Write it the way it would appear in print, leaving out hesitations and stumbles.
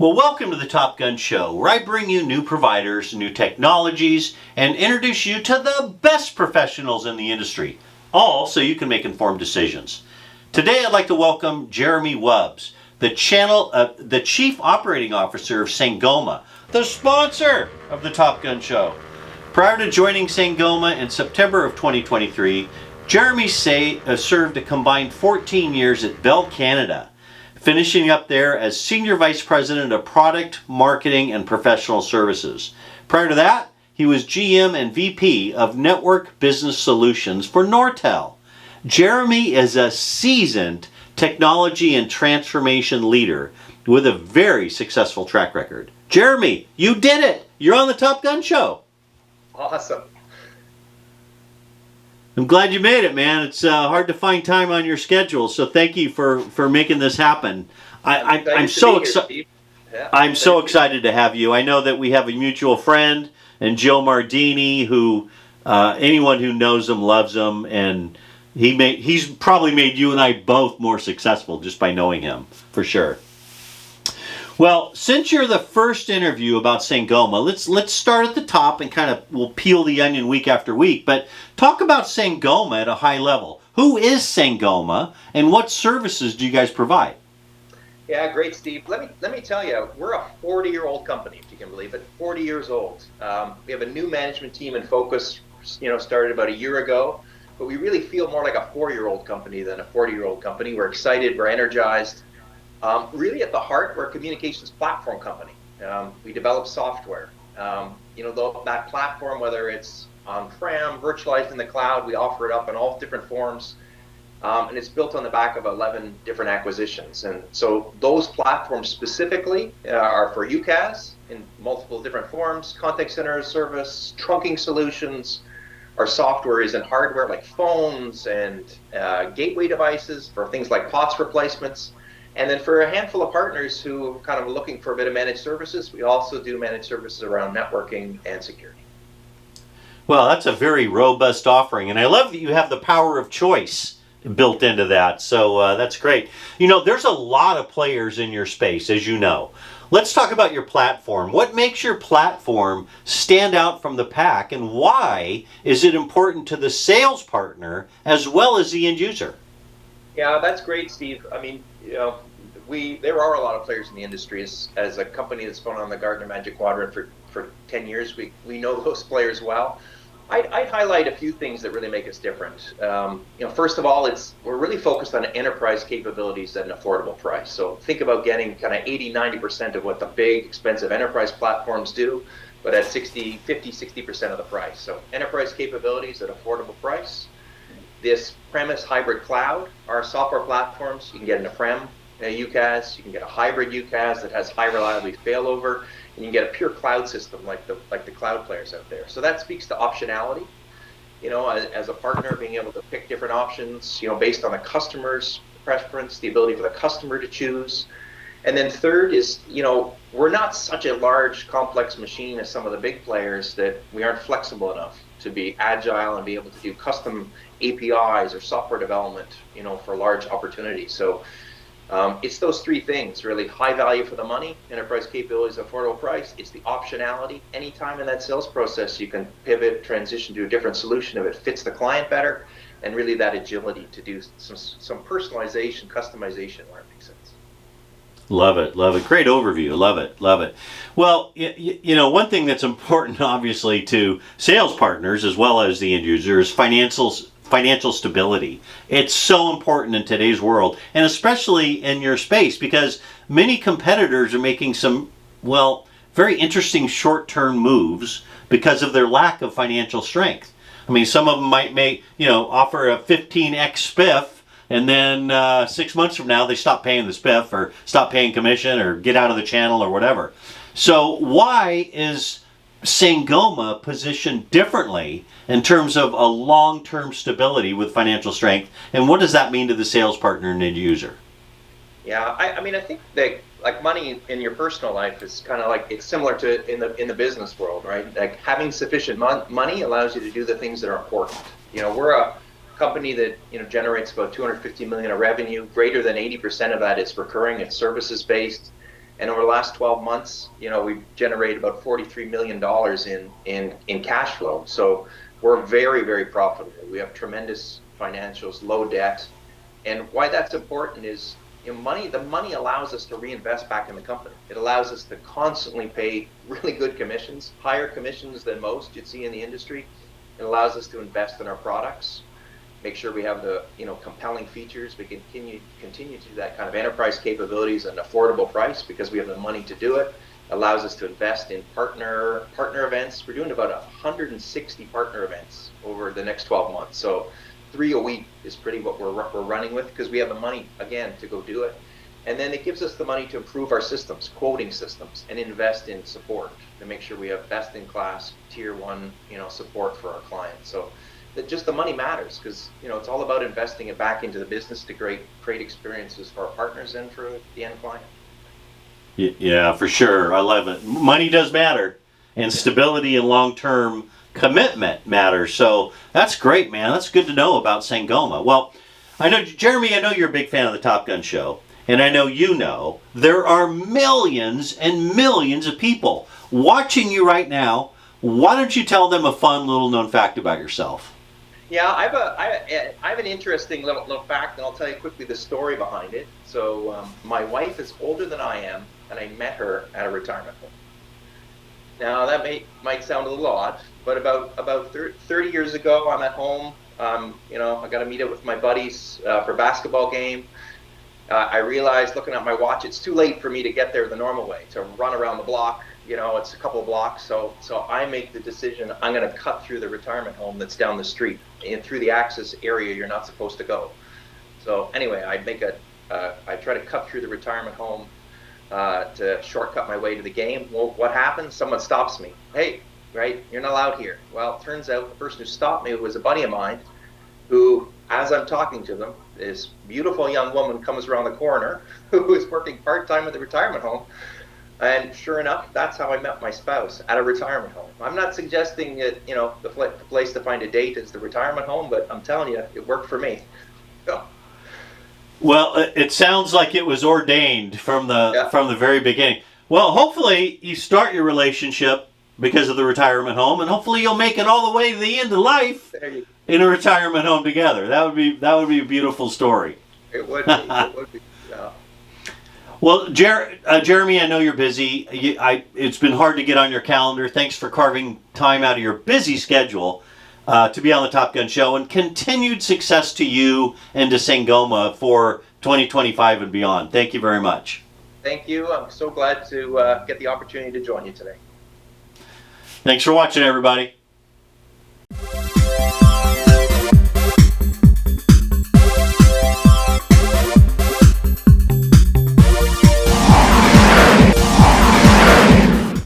Well, welcome to the Top Gun Show, where I bring you new providers, new technologies, and introduce you to the best professionals in the industry, all so you can make informed decisions. Today, I'd like to welcome Jeremy Wubs, the Chief Operating Officer of Sangoma, the sponsor of the Top Gun Show. Prior to joining Sangoma in September of 2023, Jeremy served a combined 14 years at Bell Canada, finishing up there as Senior Vice President of Product, Marketing, and Professional Services. Prior to that, he was GM and VP of Network Business Solutions for Nortel. Jeremy is a seasoned technology and transformation leader with a very successful track record. Jeremy, you did it! You're on the Top Gun Show. Awesome. I'm glad you made it, man. It's hard to find time on your schedule, so thank you for making this happen. I'm so excited. Yeah, I'm so excited to have you. I know that we have a mutual friend, and Joe Mardini, who anyone who knows him loves him, and he's probably made you and I both more successful just by knowing him, for sure. Well, since you're the first interview about Sangoma, let's start at the top and kind of we'll peel the onion week after week. But talk about Sangoma at a high level. Who is Sangoma, and what services do you guys provide? Yeah, great, Steve. Let me tell you, we're a 40-year-old company, if you can believe it. 40 years old. We have a new management team and focus. Started about a year ago, but we really feel more like a 4-year-old company than a 40-year-old company. We're excited. We're energized. Really at the heart, we're a communications platform company. We develop software. That platform, whether it's on-prem, virtualized in the cloud, we offer it up in all different forms. And it's built on the back of 11 different acquisitions. And so those platforms specifically are for UCaaS in multiple different forms, contact center as a service, trunking solutions. Our software is in hardware like phones and gateway devices for things like POTS replacements. And then for a handful of partners who are kind of looking for a bit of managed services, we also do managed services around networking and security. Well, that's a very robust offering, and I love that you have the power of choice built into that, so that's great. There's a lot of players in your space, as you know. Let's talk about your platform. What makes your platform stand out from the pack, and why is it important to the sales partner as well as the end user? Yeah, that's great, Steve. I mean, there are a lot of players in the industry. As a company that's been on the Gartner Magic Quadrant for 10 years, we know those players well. I'd highlight a few things that really make us different. First of all, we're really focused on enterprise capabilities at an affordable price. So think about getting kind of 80-90% of what the big, expensive enterprise platforms do, but at 50-60% of the price. So enterprise capabilities at affordable price. This premise hybrid cloud, our software platforms, you can get an on-prem UCaaS, you can get a hybrid UCaaS that has high reliability failover, and you can get a pure cloud system like the cloud players out there. So that speaks to optionality. As a partner, being able to pick different options, based on the customer's preference, the ability for the customer to choose. And then third is, we're not such a large, complex machine as some of the big players that we aren't flexible enough to be agile and be able to do custom APIs or software development, for large opportunities. So it's those three things, really: high value for the money, enterprise capabilities, affordable price. It's the optionality. Anytime in that sales process, you can pivot, transition to a different solution if it fits the client better, and really that agility to do some personalization, customization where it makes sense. Love it. Great overview. Love it. Well, one thing that's important, obviously, to sales partners as well as the end user is financial stability. It's so important in today's world, and especially in your space, because many competitors are making some, very interesting short-term moves because of their lack of financial strength. I mean, some of them might offer a 15x spiff, and then 6 months from now, they stop paying the spiff or stop paying commission or get out of the channel or whatever. So why is Sangoma positioned differently in terms of a long-term stability with financial strength, and what does that mean to the sales partner and end user? Yeah, I think that like money in your personal life is kind of like, it's similar to in the business world, right? Like having sufficient money allows you to do the things that are important. We're a company that generates about $250 million of revenue. Greater than 80% of that is recurring. It's services based. And over the last 12 months, we've generated about $43 million in cash flow. So we're very, very profitable. We have tremendous financials, low debt. And why that's important is the money allows us to reinvest back in the company. It allows us to constantly pay really good commissions, higher commissions than most you'd see in the industry. It allows us to invest in our products, make sure we have the compelling features. We continue to do that kind of enterprise capabilities at an affordable price because we have the money to do it. Allows us to invest in partner events. We're doing about 160 partner events over the next 12 months. So 3 a week is pretty what we're running with because we have the money, again, to go do it. And then it gives us the money to improve our systems, quoting systems, and invest in support to make sure we have best-in-class, tier 1, support for our clients. So that just the money matters because, it's all about investing it back into the business to create experiences for our partners and for the end client. Yeah, for sure. I love it. Money does matter, and stability and long-term commitment matters. So that's great, man. That's good to know about Sangoma. Well, I know, Jeremy, I know you're a big fan of the Top Gun show, and I know there are millions and millions of people watching you right now. Why don't you tell them a fun little known fact about yourself? Yeah, I have an interesting little fact, and I'll tell you quickly the story behind it. So my wife is older than I am, and I met her at a retirement home. Now that might sound a little odd, but about 30 years ago, I'm at home. I got to meet up with my buddies for a basketball game. I realized, looking at my watch, it's too late for me to get there the normal way, to run around the block. It's a couple of blocks. So I make the decision, I'm going to cut through the retirement home that's down the street and through the access area you're not supposed to go. So anyway, I try to cut through the retirement home to shortcut my way to the game. Well, what happens? Someone stops me. Hey, right, you're not allowed here. Well, it turns out the person who stopped me was a buddy of mine who, as I'm talking to them, this beautiful young woman comes around the corner who is working part-time at the retirement home. And sure enough, that's how I met my spouse, at a retirement home. I'm not suggesting that, the place to find a date is the retirement home, but I'm telling you, it worked for me. So. Well, it sounds like it was ordained from the very beginning. Well, hopefully you start your relationship because of the retirement home, and hopefully you'll make it all the way to the end of life in a retirement home together. That would be a beautiful story. It would be. It would be. Yeah. Well, Jeremy, I know you're busy. It's been hard to get on your calendar. Thanks for carving time out of your busy schedule to be on the Top Gun show, and continued success to you and to Sangoma for 2025 and beyond. Thank you very much. Thank you. I'm so glad to get the opportunity to join you today. Thanks for watching, everybody.